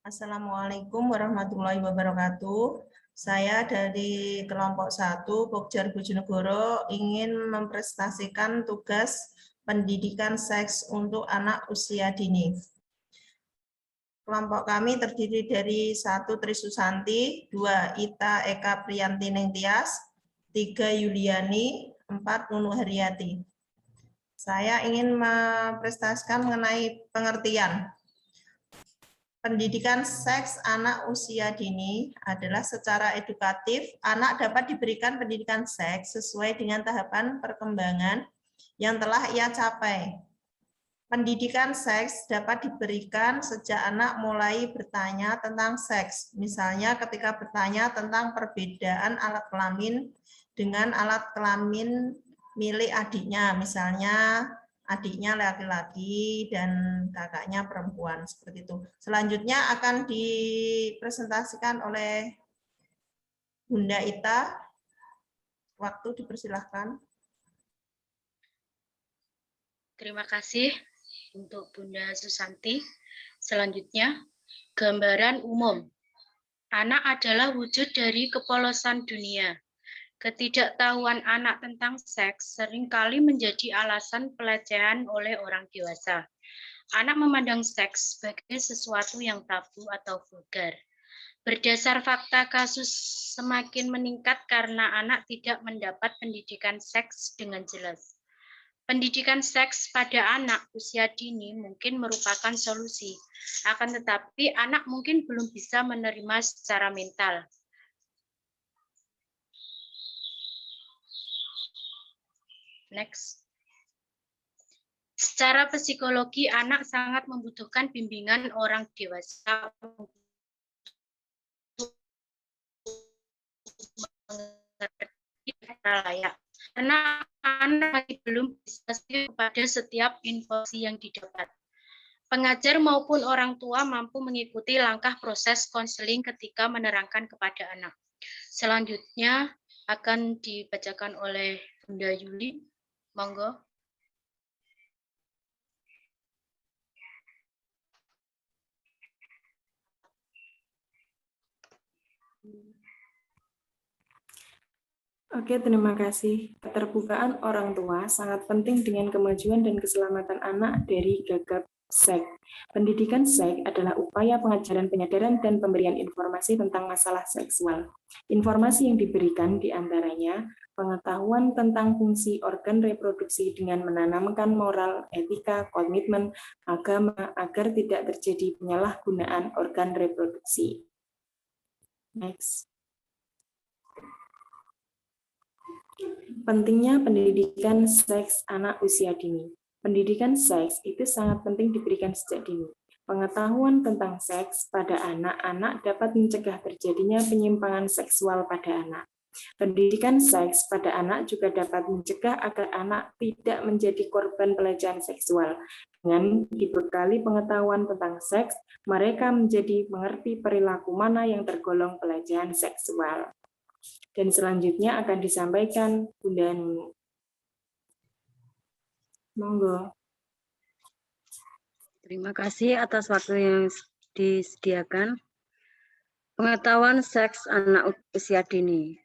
Assalamualaikum warahmatullahi wabarakatuh. Saya dari kelompok 1 Pokjar Bojonegoro ingin mempresentasikan tugas pendidikan seks untuk anak usia dini. Kelompok kami terdiri dari 1 Tri Susanti, 2 Ita Eka Priyanti Ningtyas, 3 Yuliani, 4 Nunu Haryati. Saya ingin mempresentasikan mengenai pengertian. Pendidikan seks anak usia dini adalah secara edukatif, anak dapat diberikan pendidikan seks sesuai dengan tahapan perkembangan yang telah ia capai. Pendidikan seks dapat diberikan sejak anak mulai bertanya tentang seks, misalnya ketika bertanya tentang perbedaan alat kelamin dengan alat kelamin milik adiknya, misalnya adiknya laki-laki dan kakaknya perempuan, seperti itu. Selanjutnya akan dipresentasikan oleh Bunda Ita. Waktu dipersilahkan. Terima kasih untuk Bunda Susanti. Selanjutnya, gambaran umum. Anak adalah wujud dari kepolosan dunia. Ketidaktahuan anak tentang seks seringkali menjadi alasan pelecehan oleh orang dewasa. Anak memandang seks sebagai sesuatu yang tabu atau vulgar. Berdasar fakta, kasus semakin meningkat karena anak tidak mendapat pendidikan seks dengan jelas. Pendidikan seks pada anak usia dini mungkin merupakan solusi, akan tetapi anak mungkin belum bisa menerima secara mental. Next. Secara psikologi, anak sangat membutuhkan bimbingan orang dewasa untuk mengerti secara layak. Karena anak masih belum bisa pada setiap informasi yang didapat. Pengajar maupun orang tua mampu mengikuti langkah proses konseling ketika menerangkan kepada anak. Selanjutnya akan dibacakan oleh Bunda Yuli. Monggo. Oke, terima kasih. Keterbukaan orang tua sangat penting dengan kemajuan dan keselamatan anak dari gagap seks. Pendidikan seks adalah upaya pengajaran, penyadaran, dan pemberian informasi tentang masalah seksual. Informasi yang diberikan diantaranya pengetahuan tentang fungsi organ reproduksi dengan menanamkan moral, etika, komitmen, agama agar tidak terjadi penyalahgunaan organ reproduksi. Next. Pentingnya pendidikan seks anak usia dini. Pendidikan seks itu sangat penting diberikan sejak dini. Pengetahuan tentang seks pada anak-anak dapat mencegah terjadinya penyimpangan seksual pada anak. Pendidikan seks pada anak juga dapat mencegah agar anak tidak menjadi korban pelecehan seksual. Dengan dibekali pengetahuan tentang seks, mereka menjadi mengerti perilaku mana yang tergolong pelecehan seksual. Dan selanjutnya akan disampaikan Bunda Nunu. Monggo. Terima kasih atas waktu yang disediakan. Pengetahuan seks anak usia dini.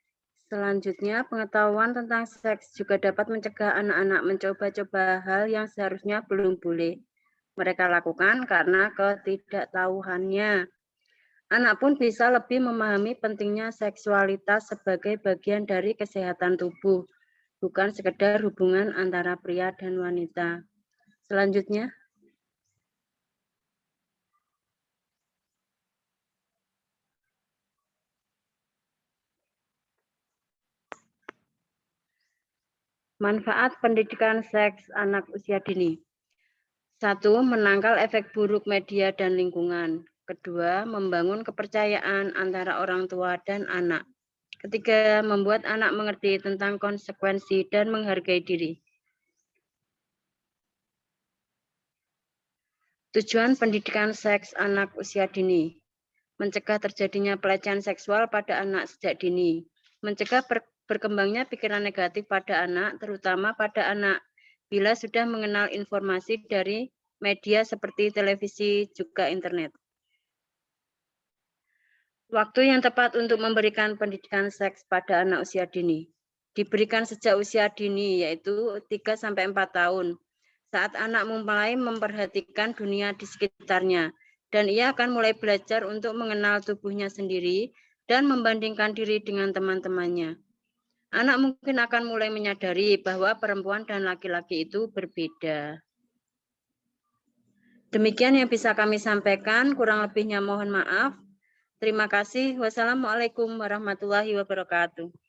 Selanjutnya, pengetahuan tentang seks juga dapat mencegah anak-anak mencoba-coba hal yang seharusnya belum boleh mereka lakukan karena ketidaktahuannya. Anak pun bisa lebih memahami pentingnya seksualitas sebagai bagian dari kesehatan tubuh, bukan sekedar hubungan antara pria dan wanita. Selanjutnya. Manfaat pendidikan seks anak usia dini. 1. Menangkal efek buruk media dan lingkungan. Kedua, membangun kepercayaan antara orang tua dan anak. Ketiga, membuat anak mengerti tentang konsekuensi dan menghargai diri. Tujuan pendidikan seks anak usia dini. Mencegah terjadinya pelecehan seksual pada anak sejak dini. Mencegah berkembangnya pikiran negatif pada anak, terutama pada anak bila sudah mengenal informasi dari media seperti televisi juga internet. Waktu yang tepat untuk memberikan pendidikan seks pada anak usia dini. Diberikan sejak usia dini, yaitu 3-4 tahun. Saat anak mulai memperhatikan dunia di sekitarnya, dan ia akan mulai belajar untuk mengenal tubuhnya sendiri dan membandingkan diri dengan teman-temannya. Anak mungkin akan mulai menyadari bahwa perempuan dan laki-laki itu berbeda. Demikian yang bisa kami sampaikan, kurang lebihnya mohon maaf. Terima kasih. Wassalamualaikum warahmatullahi wabarakatuh.